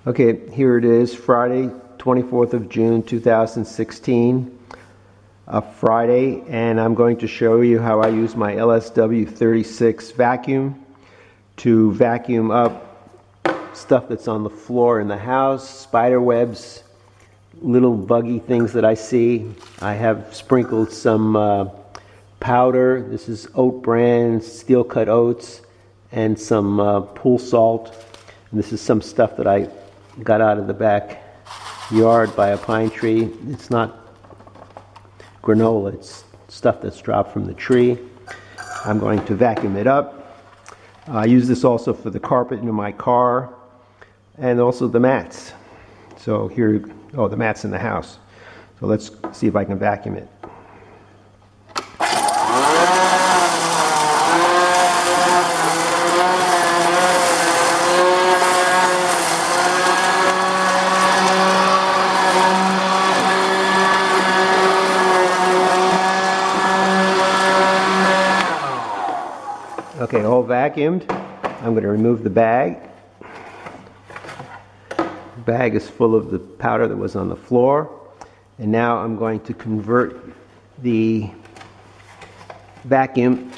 Okay, here it is, Friday, 24th of June, 2016. Friday, and I'm going to show you how I use my LSW36 vacuum to vacuum up stuff that's on the floor in the house, spider webs, little buggy things that I see. I have sprinkled some powder. This is oat bran, steel cut oats, and some pool salt. And this is some stuff that I got out of the backyard by a pine tree. It's not granola, it's stuff that's dropped from the tree. I'm going to vacuum it up. I use this also for the carpet in my car and also the mats. So here, the mats in the house. So let's see if I can vacuum it. Okay, all vacuumed. I'm going to remove the bag. The bag is full of the powder that was on the floor. And now I'm going to convert the vacuum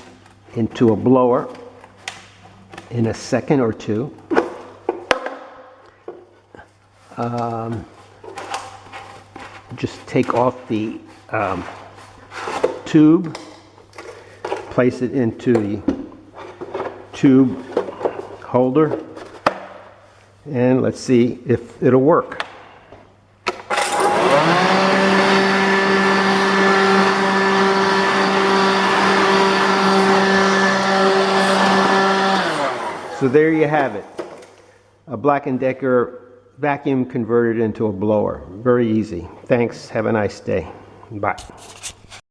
into a blower in a second or two. Just take off the tube, place it into the tube holder, and let's see if it'll work. So there you have it, a Black and Decker vacuum converted into a blower. Very easy. Thanks. Have a nice day. Bye.